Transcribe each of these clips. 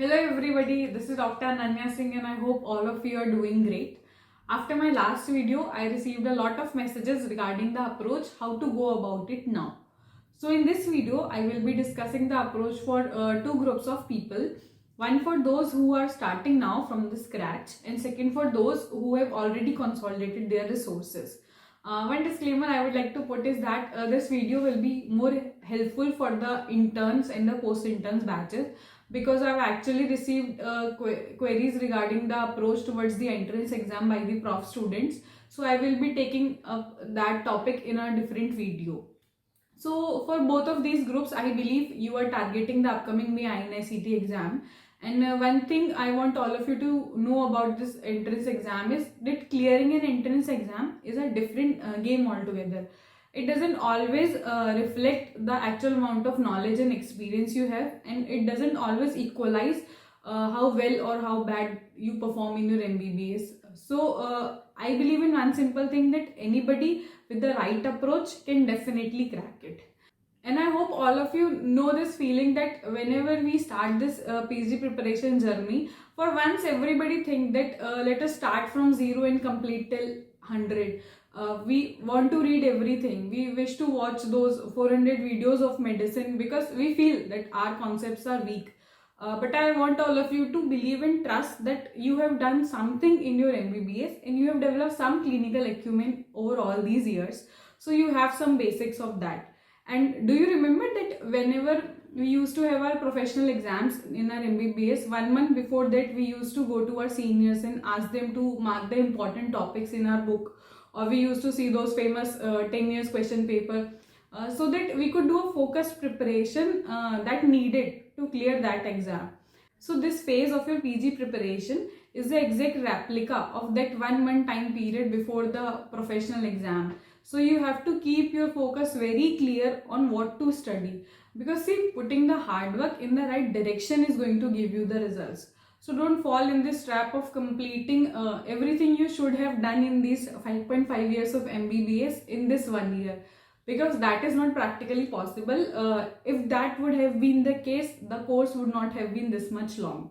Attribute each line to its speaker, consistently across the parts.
Speaker 1: Hello everybody, this is Dr.Ananya and I hope all of you are doing great. After my last video, I received a lot of messages regarding the approach, how to go about it now. So in this video, I will be discussing the approach for two groups of people. One for those who are starting now from the scratch and second for those who have already consolidated their resources. One disclaimer I would like to put is that this video will be more helpful for the interns and the post-interns batches because I've actually received queries regarding the approach towards the entrance exam by the prof students. So I will be taking up that topic in a different video. So for both of these groups, I believe you are targeting the upcoming May INICET exam. And one thing I want all of you to know about this entrance exam is that clearing an entrance exam is a different game altogether. It doesn't always reflect the actual amount of knowledge and experience you have, and it doesn't always equalize how well or how bad you perform in your MBBS. So I believe in one simple thing, that anybody with the right approach can definitely crack it. And I hope all of you know this feeling that whenever we start this PG preparation journey, for once everybody think that let us start from zero and complete till 100. We want to read everything. We wish to watch those 400 videos of medicine because we feel that our concepts are weak. But I want all of you to believe and trust that you have done something in your MBBS and you have developed some clinical acumen over all these years. So you have some basics of that. And do you remember that whenever we used to have our professional exams in our MBBS, 1 month before that we used to go to our seniors and ask them to mark the important topics in our book, or we used to see those famous 10 years question paper so that we could do a focused preparation that needed to clear that exam. So this phase of your PG preparation is the exact replica of that 1 month time period before the professional exam. So you have to keep your focus very clear on what to study, because see, putting the hard work in the right direction is going to give you the results. So don't fall in this trap of completing everything you should have done in these 5.5 years of MBBS in this 1 year, because that is not practically possible. If that would have been the case, the course would not have been this much long.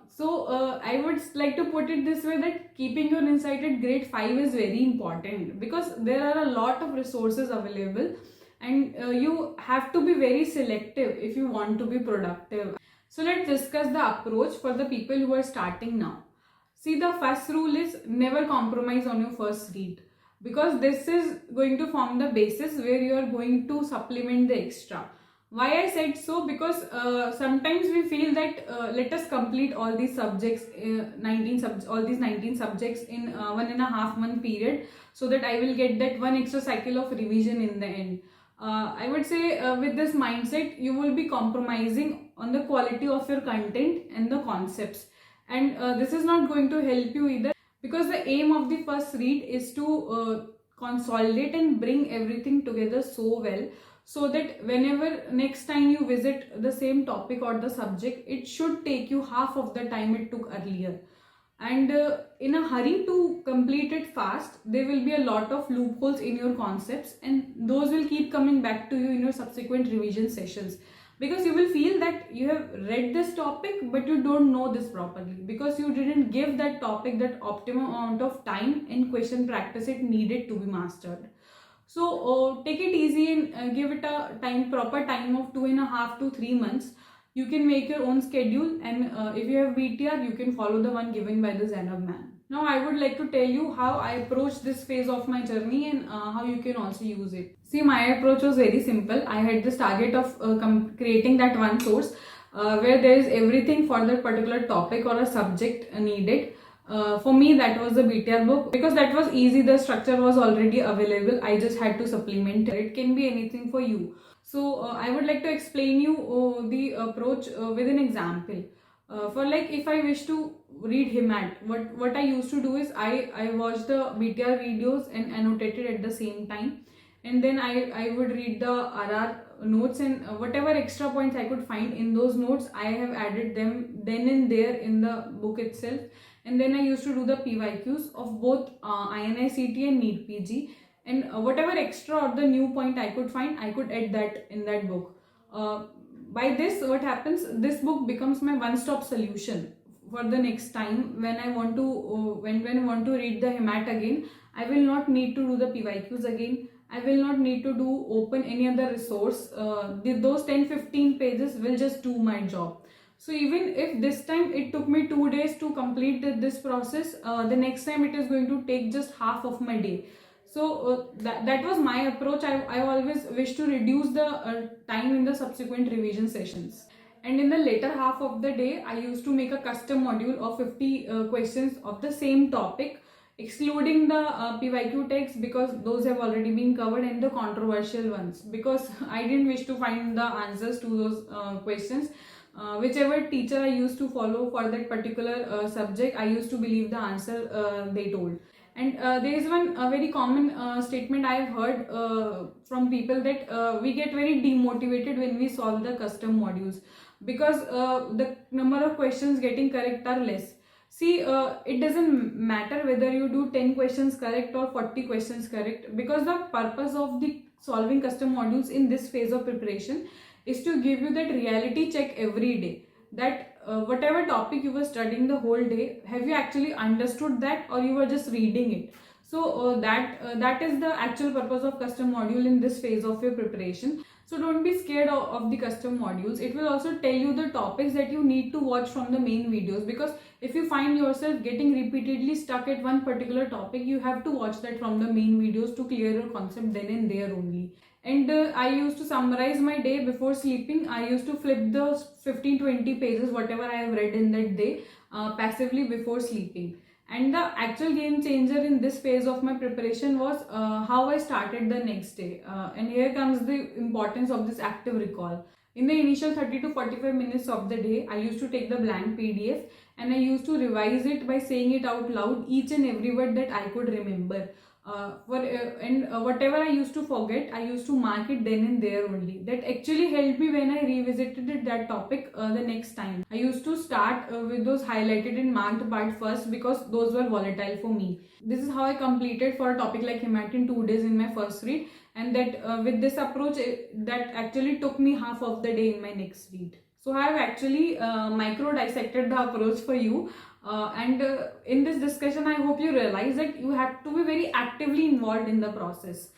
Speaker 1: So I would like to put it this way, that keeping your insight at grade 5 is very important, because there are a lot of resources available and you have to be very selective if you want to be productive. So let's discuss the approach for the people who are starting now. See, the first rule is never compromise on your first read, because this is going to form the basis where you are going to supplement the extra. Why I said so? Because sometimes we feel that let us complete all these subjects, all these 19 subjects in 1.5 month period, so that I will get that one extra cycle of revision in the end. I would say with this mindset, you will be compromising on the quality of your content and the concepts. And this is not going to help you either, because the aim of the first read is to consolidate and bring everything together so well, so that whenever next time you visit the same topic or the subject, it should take you half of the time it took earlier. And in a hurry to complete it fast, there will be a lot of loopholes in your concepts, and those will keep coming back to you in your subsequent revision sessions, because you will feel that you have read this topic but you don't know this properly, because you didn't give that topic that optimum amount of time and question practice it needed to be mastered. So take it easy and give it a proper time of 2.5 to 3 months. You can make your own schedule, and if you have BTR, you can follow the one given by the Zainab man. Now I would like to tell you how I approach this phase of my journey and how you can also use it. See, my approach was very simple. I had this target of creating that one source where there is everything for that particular topic or a subject needed. For me, that was the BTR book, because that was easy. The structure was already available. I just had to supplement it. It can be anything for you. So I would like to explain you the approach with an example. For like, if I wish to read HIMAT, what I used to do is I watched the BTR videos and annotated at the same time, and then I would read the RR notes, and whatever extra points I could find in those notes, I have added them then and there in the book itself. And then I used to do the PYQs of both INICET and NEET PG, and whatever extra or the new point I could find, I could add that in that book. by this, what happens, this book becomes my one-stop solution for the next time when I want to when I want to read the HEMAT again. I will not need to do the PYQs again. I will not need to do open any other resource. Those 10-15 pages will just do my job. So even if this time it took me 2 days to complete this process, the next time it is going to take just half of my day. So that was my approach. I always wish to reduce the time in the subsequent revision sessions. And in the later half of the day, I used to make a custom module of 50 questions of the same topic, excluding the PYQ text because those have already been covered, and the controversial ones because I didn't wish to find the answers to those questions. Whichever teacher I used to follow for that particular subject, I used to believe the answer they told. And there is one very common statement I have heard from people that we get very demotivated when we solve the custom modules because the number of questions getting correct are less. See, it doesn't matter whether you do 10 questions correct or 40 questions correct, because the purpose of the solving custom modules in this phase of preparation is to give you that reality check every day, that whatever topic you were studying the whole day, have you actually understood that or you were just reading it. So that is the actual purpose of custom module in this phase of your preparation. So don't be scared of the custom modules. It will also tell you the topics that you need to watch from the main videos, because if you find yourself getting repeatedly stuck at one particular topic, you have to watch that from the main videos to clear your concept then and there only. And I used to summarize my day before sleeping. I used to flip those 15-20 pages, whatever I have read in that day, passively before sleeping. And the actual game changer in this phase of my preparation was how I started the next day. And here comes the importance of this active recall. In the initial 30 to 45 minutes of the day, I used to take the blank PDF and I used to revise it by saying it out loud, each and every word that I could remember. Whatever I used to forget, I used to mark it then and there only. That actually helped me when I revisited that topic the next time. I used to start with those highlighted and marked part first because those were volatile for me. This is how I completed for a topic like HEMAT in 2 days in my first read, and that with this approach, that actually took me half of the day in my next read. So I have actually micro dissected the approach for you. In this discussion, I hope you realize that you have to be very actively involved in the process,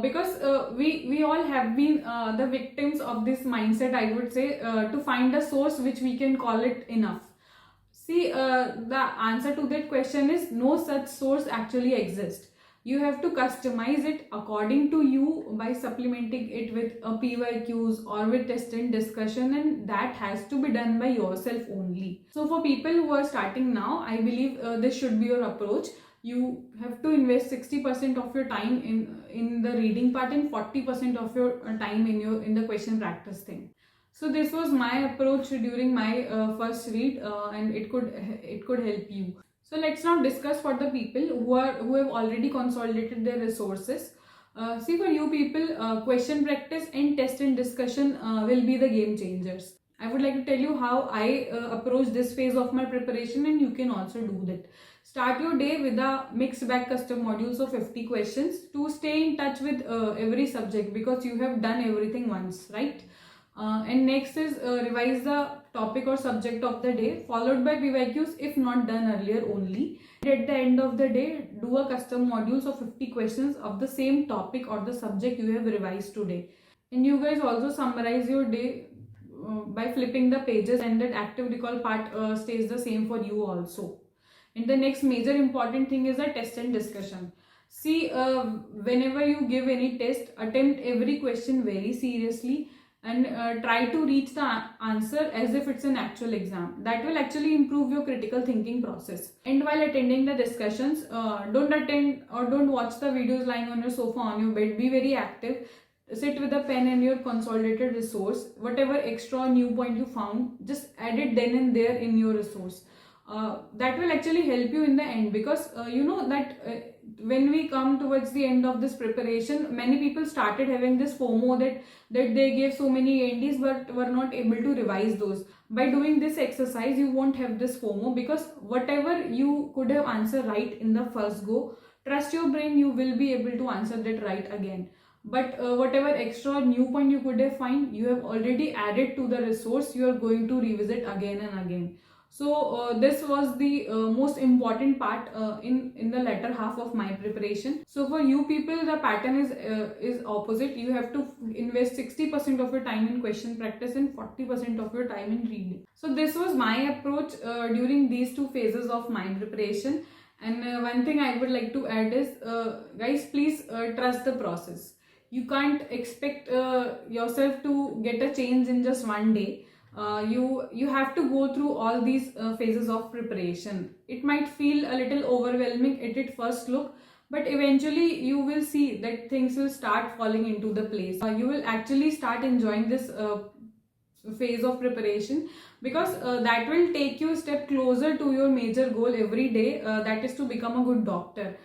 Speaker 1: because we all have been the victims of this mindset, I would say, to find a source which we can call it enough. See, the answer to that question is no such source actually exists. You have to customize it according to you by supplementing it with PYQs or with test and discussion, and that has to be done by yourself only. So for people who are starting now, I believe this should be your approach. You have to invest 60% of your time in the reading part and 40% of your time in the question practice thing. So this was my approach during my first read, and it could help you. So let's now discuss for the people who have already consolidated their resources. See, for you people, question practice and test and discussion will be the game changers. I would like to tell you how I approach this phase of my preparation, and you can also do that. Start your day with a mixed bag custom modules of 50 questions to stay in touch with every subject, because you have done everything once, right? And next is revise the topic or subject of the day, followed by PYQs if not done earlier only. And at the end of the day, do a custom modules of 50 questions of the same topic or the subject you have revised today. And you guys also summarize your day by flipping the pages, and that active recall part stays the same for you also. And the next major important thing is the test and discussion. See, whenever you give any test, attempt every question very seriously and try to reach the answer as if it's an actual exam. That will actually improve your critical thinking process. And while attending the discussions, don't attend or don't watch the videos lying on your sofa on your bed. Be very active. Sit with a pen and your consolidated resource. Whatever extra new point you found, just add it then and there in your resource. That will actually help you in the end, because you know that when we come towards the end of this preparation, many people started having this FOMO that they gave so many ANDs but were not able to revise those. By doing this exercise, you won't have this FOMO, because whatever you could have answered right in the first go, trust your brain, you will be able to answer that right again. but whatever extra new point you could have find, you have already added to the resource you are going to revisit again and again. So this was the most important part in the latter half of my preparation. So for you people, the pattern is opposite. You have to invest 60% of your time in question practice and 40% of your time in reading. So this was my approach during these two phases of my preparation. And one thing I would like to add is, guys, please trust the process. You can't expect yourself to get a change in just one day. You have to go through all these phases of preparation. It might feel a little overwhelming at its first look, but eventually you will see that things will start falling into the place. You will actually start enjoying this phase of preparation, because that will take you a step closer to your major goal every day, that is to become a good doctor.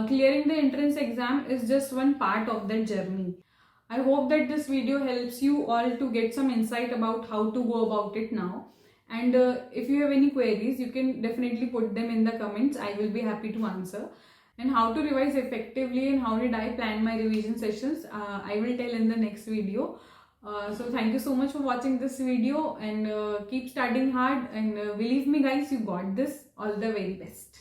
Speaker 1: Clearing the entrance exam is just one part of that journey. I hope that this video helps you all to get some insight about how to go about it now. And if you have any queries, you can definitely put them in the comments. I will be happy to answer. And how to revise effectively and how did I plan my revision sessions, I will tell in the next video. So thank you so much for watching this video, and keep studying hard, and believe me guys, you got this. All the very best.